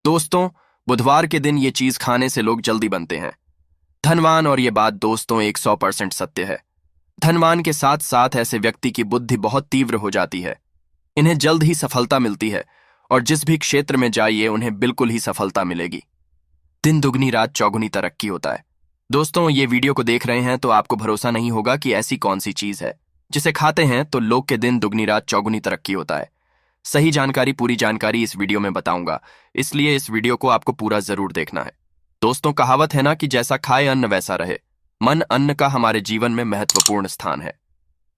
दोस्तों, बुधवार के दिन ये चीज खाने से लोग जल्दी बनते हैं धनवान। और ये बात दोस्तों 100% सत्य है। धनवान के साथ साथ ऐसे व्यक्ति की बुद्धि बहुत तीव्र हो जाती है। इन्हें जल्द ही सफलता मिलती है और जिस भी क्षेत्र में जाइए उन्हें बिल्कुल ही सफलता मिलेगी। दिन दुगनी रात चौगुनी तरक्की होता है। दोस्तों, ये वीडियो को देख रहे हैं तो आपको भरोसा नहीं होगा कि ऐसी कौन सी चीज है जिसे खाते हैं तो लोग के दिन दुगनी रात चौगुनी तरक्की होता है। सही जानकारी, पूरी जानकारी इस वीडियो में बताऊंगा, इसलिए इस वीडियो को आपको पूरा जरूर देखना है। दोस्तों, कहावत है ना कि जैसा खाए अन्न वैसा रहे। मन अन्न का हमारे जीवन में महत्वपूर्ण स्थान है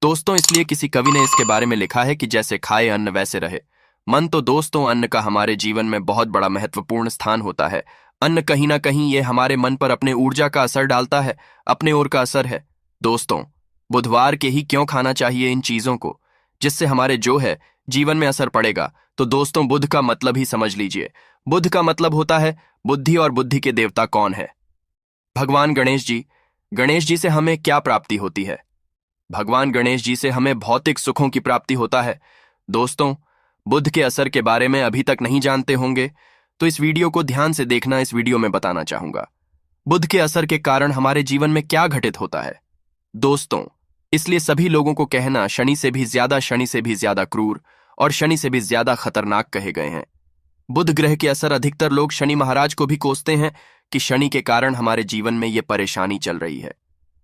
दोस्तों। इसलिए किसी कवि ने इसके बारे में लिखा है कि जैसे खाए अन्न वैसे रहे मन। तो दोस्तों, अन्न का हमारे जीवन में बहुत बड़ा महत्वपूर्ण स्थान होता है। अन्न कहीं ना कहीं ये हमारे मन पर अपने ऊर्जा का असर डालता है, अपने ओर का असर है। दोस्तों, बुधवार के ही क्यों खाना चाहिए इन चीजों को जिससे हमारे जो है जीवन में असर पड़ेगा। तो दोस्तों, बुध का मतलब ही समझ लीजिए। बुध का मतलब होता है बुद्धि, और बुद्धि के देवता कौन है? भगवान गणेश जी। गणेश जी से हमें क्या प्राप्ति होती है? भगवान गणेश जी से हमें भौतिक सुखों की प्राप्ति होता है। दोस्तों, बुध के असर के बारे में अभी तक नहीं जानते होंगे तो इस वीडियो को ध्यान से देखना। इस वीडियो में बताना चाहूंगा बुध के असर के कारण हमारे जीवन में क्या घटित होता है। दोस्तों, इसलिए सभी लोगों को कहना शनि से भी ज्यादा क्रूर और शनि से भी ज्यादा खतरनाक कहे गए हैं। बुध ग्रह के असर अधिकतर लोग शनि महाराज को भी कोसते हैं कि शनि के कारण हमारे जीवन में ये परेशानी चल रही है।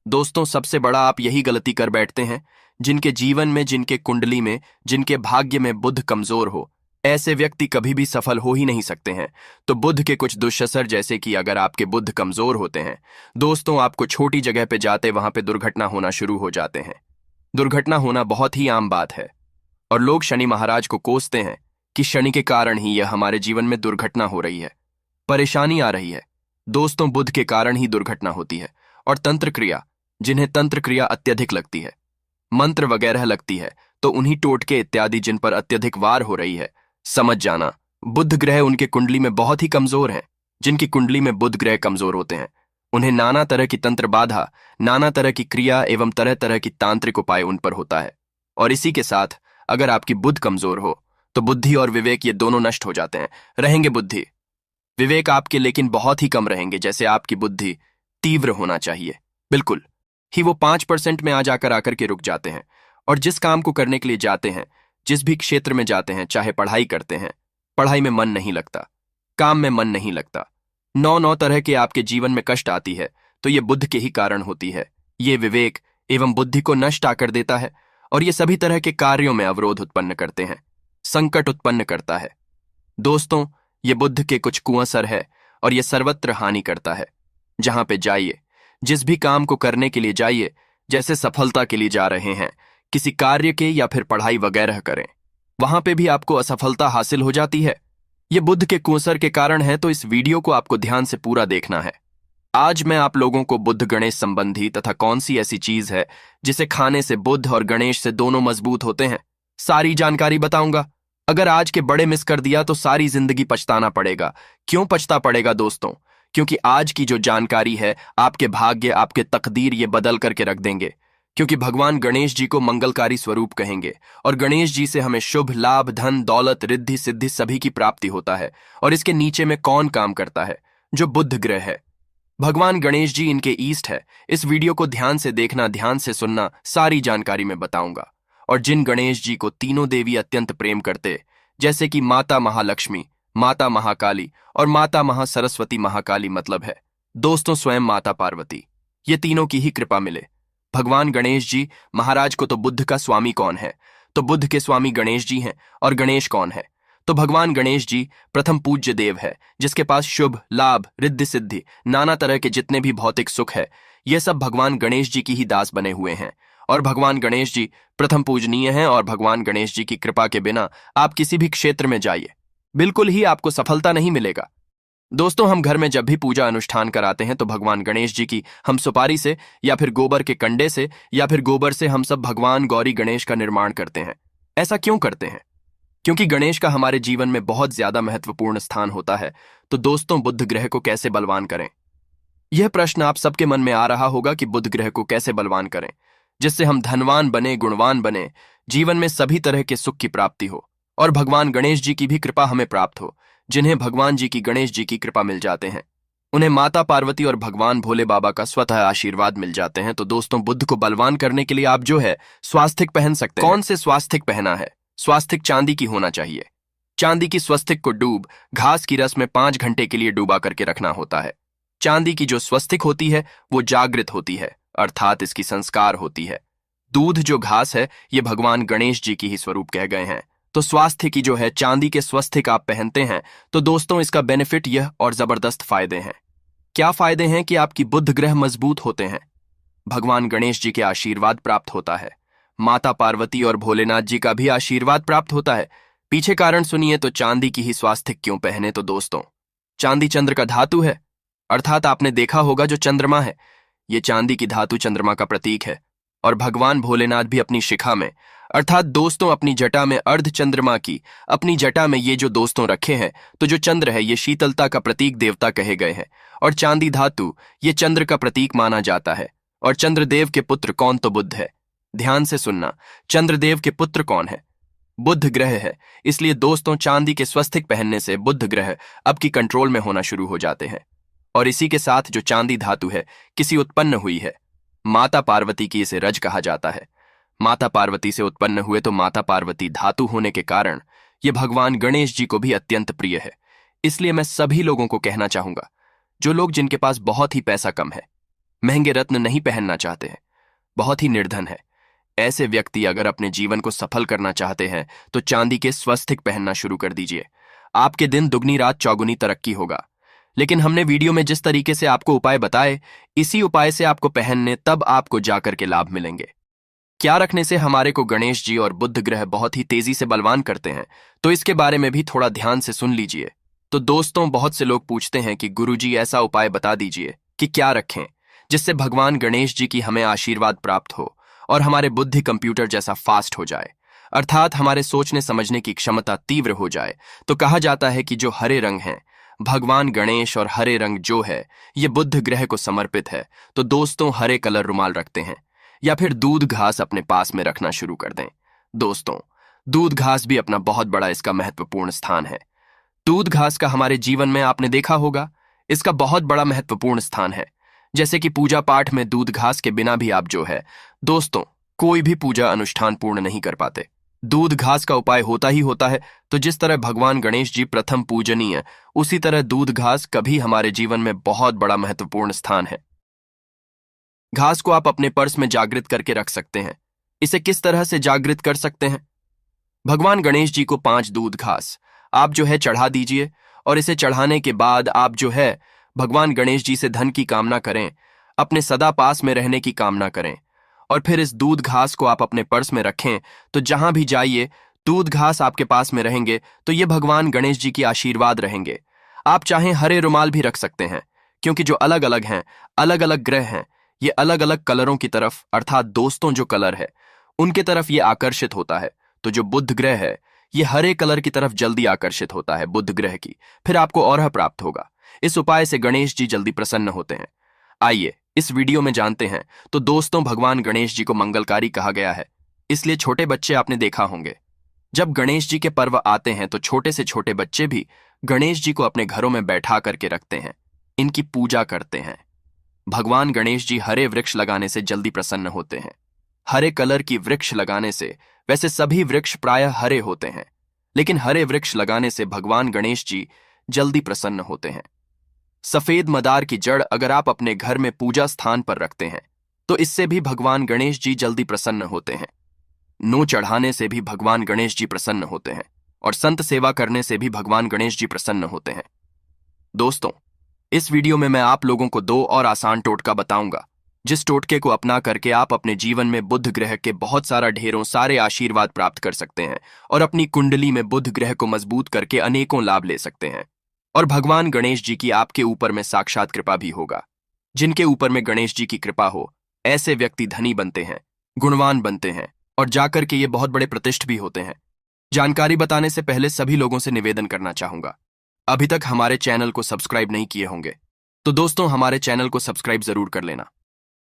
दोस्तों, सबसे बड़ा आप यही गलती कर बैठते हैं। जिनके जीवन में, जिनके कुंडली में, जिनके भाग्य में बुध कमजोर हो, ऐसे व्यक्ति कभी भी सफल हो ही नहीं सकते हैं। तो बुध के कुछ दुष्असर, जैसे कि अगर आपके बुध कमजोर होते हैं दोस्तों, आपको छोटी जगह पे जाते वहां पे दुर्घटना होना शुरू हो जाते हैं। दुर्घटना होना बहुत ही आम बात है और लोग शनि महाराज को कोसते हैं कि शनि के कारण ही यह हमारे जीवन में दुर्घटना हो रही है, परेशानी आ रही है। दोस्तों, बुध के कारण ही दुर्घटना होती है। और तंत्र क्रिया, जिन्हें तंत्र क्रिया अत्यधिक लगती है, मंत्र वगैरह लगती है, तो उन्हीं टोटके इत्यादि जिन पर अत्यधिक वार हो रही है, समझ जाना बुध ग्रह उनके कुंडली में बहुत ही कमजोर हैं। जिनकी कुंडली में बुध ग्रह कमजोर होते हैं उन्हें नाना तरह की तंत्र बाधा, नाना तरह की क्रिया एवं तरह तरह की तांत्रिक उपाय उन पर होता है। और इसी के साथ अगर आपकी बुध कमजोर हो तो बुद्धि और विवेक ये दोनों नष्ट हो जाते हैं। रहेंगे बुद्धि विवेक आपके लेकिन बहुत ही कम रहेंगे। जैसे आपकी बुद्धि तीव्र होना चाहिए, बिल्कुल ही वो 5% में आकर के रुक जाते हैं। और जिस काम को करने के लिए जाते हैं, जिस भी क्षेत्र में जाते हैं, चाहे पढ़ाई करते हैं, पढ़ाई में मन नहीं लगता, काम में मन नहीं लगता, नौ तरह के आपके जीवन में कष्ट आती है, तो ये बुध के ही कारण होती है। ये विवेक एवं बुद्धि को नष्ट आकर देता है और ये सभी तरह के कार्यों में अवरोध उत्पन्न करते हैं, संकट उत्पन्न करता है। दोस्तों, ये बुध के कुछ कुअसर है और ये सर्वत्र हानि करता है। जहां पे जाइए, जिस भी काम को करने के लिए जाइए, जैसे सफलता के लिए जा रहे हैं, किसी कार्य के या फिर पढ़ाई वगैरह करें, वहां पे भी आपको असफलता हासिल हो जाती है। ये बुध के कुअसर के कारण है। तो इस वीडियो को आपको ध्यान से पूरा देखना है। आज मैं आप लोगों को बुध गणेश संबंधी तथा कौन सी ऐसी चीज है जिसे खाने से बुध और गणेश से दोनों मजबूत होते हैं, सारी जानकारी बताऊंगा। अगर आज के बड़े मिस कर दिया तो सारी जिंदगी पछताना पड़ेगा। क्यों पछता पड़ेगा दोस्तों? क्योंकि आज की जो जानकारी है आपके भाग्य, आपके तकदीर ये बदल करके रख देंगे। क्योंकि भगवान गणेश जी को मंगलकारी स्वरूप कहेंगे और गणेश जी से हमें शुभ लाभ, धन, दौलत, रिद्धि सिद्धि सभी की प्राप्ति होता है। और इसके नीचे में कौन काम करता है? जो बुध ग्रह है। भगवान गणेश जी इनके ईस्ट है। इस वीडियो को ध्यान से देखना, ध्यान से सुनना, सारी जानकारी मैं बताऊंगा। और जिन गणेश जी को तीनों देवी अत्यंत प्रेम करते, जैसे कि माता महालक्ष्मी, माता महाकाली और माता महासरस्वती। महाकाली मतलब है दोस्तों स्वयं माता पार्वती। ये तीनों की ही कृपा मिले। भगवान गणेश जी महाराज को तो बुध का स्वामी कौन है? तो बुध के स्वामी गणेश जी हैं। और गणेश कौन है? तो भगवान गणेश जी प्रथम पूज्य देव है, जिसके पास शुभ लाभ, रिद्धि सिद्धि, नाना तरह के जितने भी भौतिक सुख है, ये सब भगवान गणेश जी की ही दास बने हुए हैं। और भगवान गणेश जी प्रथम पूजनीय हैं। और भगवान गणेश जी की कृपा के बिना आप किसी भी क्षेत्र में जाइए, बिल्कुल ही आपको सफलता नहीं मिलेगा। दोस्तों, हम घर में जब भी पूजा अनुष्ठान कराते हैं तो भगवान गणेश जी की हम सुपारी से या फिर गोबर के कंडे से या फिर गोबर से हम सब भगवान गौरी गणेश का निर्माण करते हैं। ऐसा क्यों करते हैं? क्योंकि गणेश का हमारे जीवन में बहुत ज्यादा महत्वपूर्ण स्थान होता है। तो दोस्तों, बुध ग्रह को कैसे बलवान करें? यह प्रश्न आप सबके मन में आ रहा होगा कि बुध ग्रह को कैसे बलवान करें जिससे हम धनवान बने, गुणवान बने, जीवन में सभी तरह के सुख की प्राप्ति हो और भगवान गणेश जी की भी कृपा हमें प्राप्त हो। जिन्हें भगवान जी की गणेश जी की कृपा मिल जाते हैं, उन्हें माता पार्वती और भगवान भोले बाबा का स्वतः आशीर्वाद मिल जाते हैं। तो दोस्तों, बुद्ध को बलवान करने के लिए आप जो है स्वास्तिक पहन सकते हैं। कौन से स्वास्तिक पहना है? स्वास्तिक चांदी की होना चाहिए। चांदी की स्वस्तिक को डूब घास की रस में 5 घंटे के लिए डूबा करके रखना होता है। चांदी की जो स्वस्तिक होती है वो जागृत होती है, अर्थात इसकी संस्कार होती है। दूध जो घास है ये भगवान गणेश जी की ही स्वरूप कह गए हैं। तो स्वास्थ्य की जो है चांदी के स्वस्तिक आप पहनते हैं तो दोस्तों इसका बेनिफिट यह और जबरदस्त फायदे हैं। क्या फायदे हैं कि आपकी बुद्ध ग्रह मजबूत होते हैं, भगवान गणेश जी के आशीर्वाद प्राप्त होता है, माता पार्वती और भोलेनाथ जी का भी आशीर्वाद प्राप्त होता है। पीछे कारण सुनिए। तो चांदी की ही स्वास्तिक क्यों पहने? तो दोस्तों, चांदी चंद्र का धातु है, अर्थात आपने देखा होगा जो चंद्रमा है ये चांदी की धातु चंद्रमा का प्रतीक है। और भगवान भोलेनाथ भी अपनी शिखा में अर्थात दोस्तों अपनी जटा में अर्ध चंद्रमा की अपनी जटा में ये जो दोस्तों रखे हैं, तो जो चंद्र है ये शीतलता का प्रतीक देवता कहे गए हैं और चांदी धातु ये चंद्र का प्रतीक माना जाता है। और चंद्रदेव के पुत्र कौन? तो बुद्ध है। ध्यान से सुनना, चंद्रदेव के पुत्र कौन है? बुद्ध ग्रह है। इसलिए दोस्तों चांदी के स्वस्तिक पहनने से बुद्ध ग्रह अब की कंट्रोल में होना शुरू हो जाते हैं। और इसी के साथ जो चांदी धातु है किसी उत्पन्न हुई है, माता पार्वती की इसे रज कहा जाता है। माता पार्वती से उत्पन्न हुए तो माता पार्वती धातु होने के कारण ये भगवान गणेश जी को भी अत्यंत प्रिय है। इसलिए मैं सभी लोगों को कहना चाहूंगा, जो लोग जिनके पास बहुत ही पैसा कम है, महंगे रत्न नहीं पहनना चाहते हैं, बहुत ही निर्धन है, ऐसे व्यक्ति अगर अपने जीवन को सफल करना चाहते हैं तो चांदी के स्वस्तिक पहनना शुरू कर दीजिए। आपके दिन दुगनी रात चौगुनी तरक्की होगा। लेकिन हमने वीडियो में जिस तरीके से आपको उपाय बताए, इसी उपाय से आपको पहनने तब आपको जाकर के लाभ मिलेंगे। क्या रखने से हमारे को गणेश जी और बुद्ध ग्रह बहुत ही तेजी से बलवान करते हैं, तो इसके बारे में भी थोड़ा ध्यान से सुन लीजिए। तो दोस्तों, बहुत से लोग पूछते हैं कि गुरुजी ऐसा उपाय बता दीजिए कि क्या रखें जिससे भगवान गणेश जी की हमें आशीर्वाद प्राप्त हो और हमारे बुद्धि कंप्यूटर जैसा फास्ट हो जाए, अर्थात हमारे सोचने समझने की क्षमता तीव्र हो जाए। तो कहा जाता है कि जो हरे रंग हैं, भगवान गणेश और हरे रंग जो है ये बुद्ध ग्रह को समर्पित है। तो दोस्तों हरे कलर रुमाल रखते हैं या फिर दूध घास अपने पास में रखना शुरू कर दें। दोस्तों, दूध घास भी अपना बहुत बड़ा इसका महत्वपूर्ण स्थान है। दूध घास का हमारे जीवन में आपने देखा होगा इसका बहुत बड़ा महत्वपूर्ण स्थान है। जैसे कि पूजा पाठ में दूध घास के बिना भी आप जो है दोस्तों कोई भी पूजा अनुष्ठान पूर्ण नहीं कर पाते। दूध घास का उपाय होता ही होता है। तो जिस तरह भगवान गणेश जी प्रथम पूजनीय, उसी तरह दूध घास कभी हमारे जीवन में बहुत बड़ा महत्वपूर्ण स्थान है। घास को आप अपने पर्स में जागृत करके रख सकते हैं। इसे किस तरह से जागृत कर सकते हैं? भगवान गणेश जी को 5 दूध घास आप जो है चढ़ा दीजिए और इसे चढ़ाने के बाद आप जो है भगवान गणेश जी से धन की कामना करें, अपने सदा पास में रहने की कामना करें और फिर इस दूध घास को आप अपने पर्स में रखें। तो जहां भी जाइए दूध घास आपके पास में रहेंगे तो ये भगवान गणेश जी की आशीर्वाद रहेंगे। आप चाहें हरे रुमाल भी रख सकते हैं, क्योंकि जो अलग अलग हैं, अलग अलग ग्रह हैं, ये अलग अलग कलरों की तरफ अर्थात दोस्तों जो कलर है उनके तरफ ये आकर्षित होता है। तो जो बुद्ध ग्रह है ये हरे कलर की तरफ जल्दी आकर्षित होता है बुद्ध ग्रह की, फिर आपको और प्राप्त होगा। इस उपाय से गणेश जी जल्दी प्रसन्न होते हैं। आइए इस वीडियो में जानते हैं। तो दोस्तों, भगवान गणेश जी को मंगलकारी कहा गया है, इसलिए छोटे बच्चे आपने देखा होंगे जब गणेश जी के पर्व आते हैं तो छोटे से छोटे बच्चे भी गणेश जी को अपने घरों में बैठा करके रखते हैं, इनकी पूजा करते हैं। भगवान गणेश जी हरे वृक्ष लगाने से जल्दी प्रसन्न होते हैं। हरे कलर की वृक्ष लगाने से, वैसे सभी वृक्ष प्रायः हरे होते हैं, लेकिन हरे वृक्ष लगाने से भगवान गणेश जी जल्दी प्रसन्न होते हैं। सफेद मदार की जड़ अगर आप अपने घर में पूजा स्थान पर रखते हैं तो इससे भी भगवान गणेश जी जल्दी प्रसन्न होते हैं। नो चढ़ाने से भी भगवान गणेश जी प्रसन्न होते हैं और संत सेवा करने से भी भगवान गणेश जी प्रसन्न होते हैं। दोस्तों, इस वीडियो में मैं आप लोगों को 2 और आसान टोटका बताऊंगा, जिस टोटके को अपना करके आप अपने जीवन में बुध ग्रह के बहुत सारा ढेरों सारे आशीर्वाद प्राप्त कर सकते हैं और अपनी कुंडली में बुध ग्रह को मजबूत करके अनेकों लाभ ले सकते हैं। और भगवान गणेश जी की आपके ऊपर में साक्षात कृपा भी होगा। जिनके ऊपर में गणेश जी की कृपा हो, ऐसे व्यक्ति धनी बनते हैं, गुणवान बनते हैं और जाकर के ये बहुत बड़े प्रतिष्ठ भी होते हैं। जानकारी बताने से पहले सभी लोगों से निवेदन करना चाहूंगा, अभी तक हमारे चैनल को सब्सक्राइब नहीं किए होंगे तो दोस्तों हमारे चैनल को सब्सक्राइब जरूर कर लेना।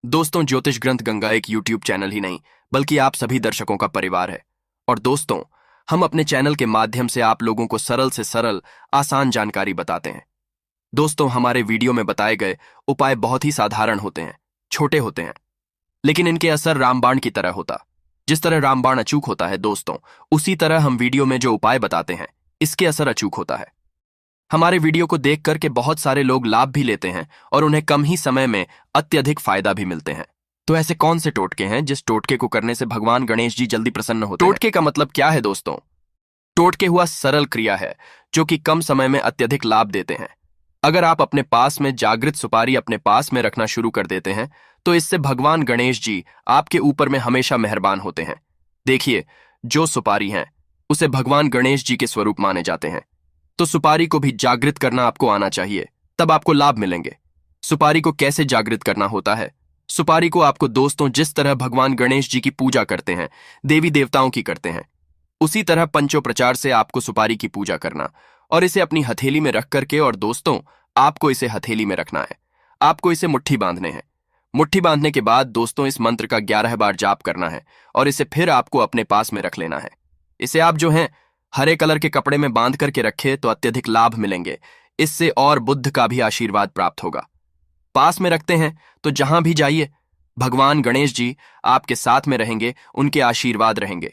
दोस्तों, ज्योतिष ग्रंथ गंगा एक यूट्यूब चैनल ही नहीं बल्कि आप सभी दर्शकों का परिवार है। और दोस्तों, हम अपने चैनल के माध्यम से आप लोगों को सरल से सरल आसान जानकारी बताते हैं। दोस्तों, हमारे वीडियो में बताए गए उपाय बहुत ही साधारण होते हैं, छोटे होते हैं, लेकिन इनके असर रामबाण की तरह होता। जिस तरह रामबाण अचूक होता है दोस्तों, उसी तरह हम वीडियो में जो उपाय बताते हैं इसके असर अचूक होता है। हमारे वीडियो को देख करके बहुत सारे लोग लाभ भी लेते हैं और उन्हें कम ही समय में अत्यधिक फायदा भी मिलते हैं। तो ऐसे कौन से टोटके हैं जिस टोटके को करने से भगवान गणेश जी जल्दी प्रसन्न होते हैं? टोटके का मतलब क्या है दोस्तों? टोटके हुआ सरल क्रिया है जो कि कम समय में अत्यधिक लाभ देते हैं। अगर आप अपने पास में जागृत सुपारी अपने पास में रखना शुरू कर देते हैं तो इससे भगवान गणेश जी आपके ऊपर में हमेशा मेहरबान होते हैं। देखिए, जो सुपारी हैं उसे भगवान गणेश जी के स्वरूप माने जाते हैं, तो सुपारी को भी जागृत करना आपको आना चाहिए, तब आपको लाभ मिलेंगे। सुपारी को कैसे जागृत करना होता है? सुपारी को आपको दोस्तों जिस तरह भगवान गणेश जी की पूजा करते हैं, देवी देवताओं की करते हैं, उसी तरह पंचोपचार से आपको सुपारी की पूजा करना और इसे अपनी हथेली में रख करके, और दोस्तों आपको इसे हथेली में रखना है। आपको इसे मुट्ठी बांधने हैं। मुट्ठी बांधने के बाद दोस्तों इस मंत्र का 11 बार जाप करना है और इसे फिर आपको अपने पास में रख लेना है। इसे आप जो हैं हरे कलर के कपड़े में बांध करके रखे तो अत्यधिक लाभ मिलेंगे। इससे और बुद्ध का भी आशीर्वाद प्राप्त होगा। पास में रखते हैं तो जहां भी जाइए भगवान गणेश जी आपके साथ में रहेंगे, उनके आशीर्वाद रहेंगे।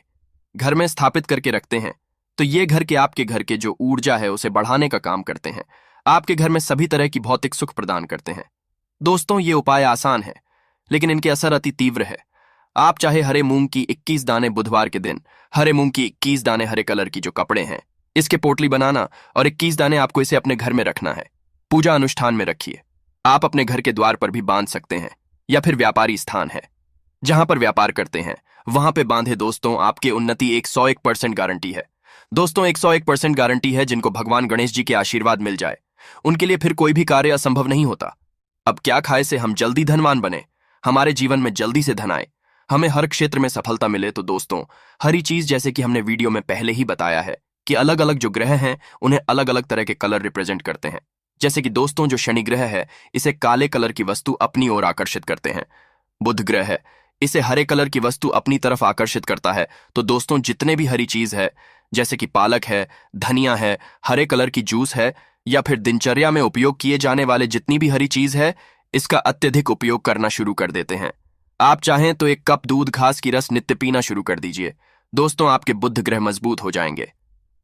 घर में स्थापित करके रखते हैं तो ये घर के आपके घर के जो ऊर्जा है उसे बढ़ाने का काम करते हैं। आपके घर में सभी तरह की भौतिक सुख प्रदान करते हैं। दोस्तों, ये उपाय आसान है लेकिन इनके असर अति तीव्र है। आप चाहे हरे मूंग की 21 दाने बुधवार के दिन, हरे मूंग की 21 दाने हरे कलर की जो कपड़े हैं इसके पोटली बनाना और 21 दाने आपको इसे अपने घर में रखना है। पूजा अनुष्ठान में रखिए। आप अपने घर के द्वार पर भी बांध सकते हैं या फिर व्यापारी स्थान है जहां पर व्यापार करते हैं वहां पे बांधे। दोस्तों, आपकी उन्नति 101% गारंटी है। दोस्तों, 101% गारंटी है। जिनको भगवान गणेश जी के आशीर्वाद मिल जाए उनके लिए फिर कोई भी कार्य असंभव नहीं होता। अब क्या खाए से हम जल्दी धनवान बने, हमारे जीवन में जल्दी से धन आए, हमें हर क्षेत्र में सफलता मिले? तो दोस्तों, हरी चीज, जैसे कि हमने वीडियो में पहले ही बताया है कि अलग अलग जो ग्रह हैं उन्हें अलग अलग तरह के कलर रिप्रेजेंट करते हैं। जैसे कि दोस्तों, जो शनि ग्रह है इसे काले कलर की वस्तु अपनी ओर आकर्षित करते हैं। बुध ग्रह है, इसे हरे कलर की वस्तु अपनी तरफ आकर्षित करता है। तो दोस्तों, जितने भी हरी चीज है जैसे कि पालक है, धनिया है, हरे कलर की जूस है, या फिर दिनचर्या में उपयोग किए जाने वाले जितनी भी हरी चीज है इसका अत्यधिक उपयोग करना शुरू कर देते हैं। आप चाहें तो 1 कप दूध घास की रस नित्य पीना शुरू कर दीजिए। दोस्तों, आपके बुध ग्रह मजबूत हो जाएंगे।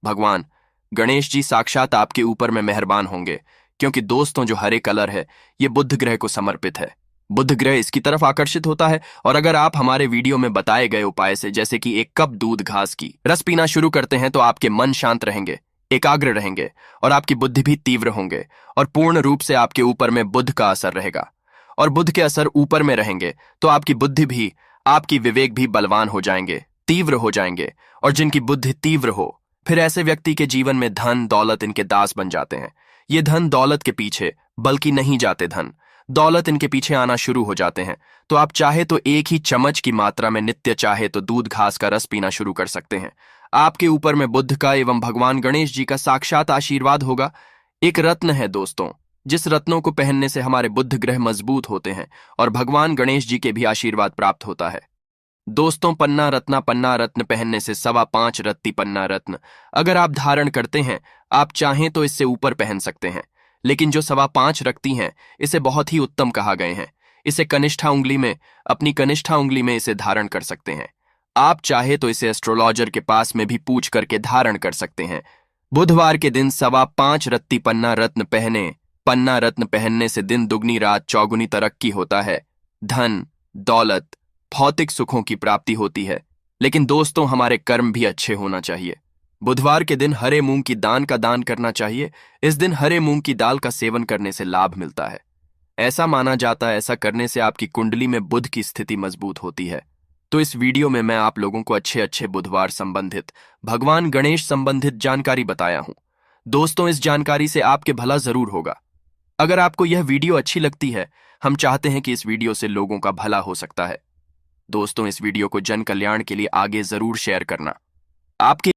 भगवान गणेश जी साक्षात आपके ऊपर में मेहरबान होंगे, क्योंकि दोस्तों जो हरे कलर है ये बुध ग्रह को समर्पित है। बुध ग्रह इसकी तरफ आकर्षित होता है। और अगर आप हमारे वीडियो में बताए गए उपाय से जैसे कि 1 कप दूध घास की रस पीना शुरू करते हैं तो आपके मन शांत रहेंगे, एकाग्र रहेंगे और आपकी बुद्धि भी तीव्र होंगे और पूर्ण रूप से आपके ऊपर में बुध का असर रहेगा। और बुध के असर ऊपर में रहेंगे तो आपकी बुद्धि भी, आपकी विवेक भी बलवान हो जाएंगे, तीव्र हो जाएंगे। और जिनकी बुद्धि तीव्र हो फिर ऐसे व्यक्ति के जीवन में धन दौलत इनके दास बन जाते हैं। ये धन दौलत के पीछे बल्कि नहीं जाते, धन दौलत इनके पीछे आना शुरू हो जाते हैं। तो आप चाहे तो 1 ही चम्मच की मात्रा में नित्य चाहे तो दूध घास का रस पीना शुरू कर सकते हैं। आपके ऊपर में बुद्ध का एवं भगवान गणेश जी का साक्षात आशीर्वाद होगा। एक रत्न है दोस्तों, जिस रत्नों को पहनने से हमारे बुध ग्रह मजबूत होते हैं और भगवान गणेश जी के भी आशीर्वाद प्राप्त होता है। दोस्तों, पन्ना रत्न पहनने से 5.25 रत्ती पन्ना रत्न अगर आप धारण करते हैं, आप चाहें तो इससे ऊपर पहन सकते हैं, लेकिन जो 5.25 रखती हैं इसे बहुत ही उत्तम कहा गए हैं। इसे कनिष्ठा उंगली में, अपनी कनिष्ठा उंगली में इसे धारण कर सकते हैं। आप चाहे तो इसे एस्ट्रोलॉजर के पास में भी पूछ करके धारण कर सकते हैं। बुधवार के दिन 5.25 रत्ती पन्ना रत्न पहने। पन्ना रत्न पहनने से दिन दुगनी रात चौगुनी तरक्की होता है, धन दौलत भौतिक सुखों की प्राप्ति होती है। लेकिन दोस्तों, हमारे कर्म भी अच्छे होना चाहिए। बुधवार के दिन हरे मूंग की दान का दान करना चाहिए। इस दिन हरे मूंग की दाल का सेवन करने से लाभ मिलता है। ऐसा माना जाता है ऐसा करने से आपकी कुंडली में बुध की स्थिति मजबूत होती है। तो इस वीडियो में मैं आप लोगों को अच्छे बुधवार संबंधित, भगवान गणेश संबंधित जानकारी बताया हूं। दोस्तों, इस जानकारी से आपके भला जरूर होगा। अगर आपको यह वीडियो अच्छी लगती है, हम चाहते हैं कि इस वीडियो से लोगों का भला हो सकता है। दोस्तों, इस वीडियो को जन कल्याण के लिए आगे जरूर शेयर करना। आपके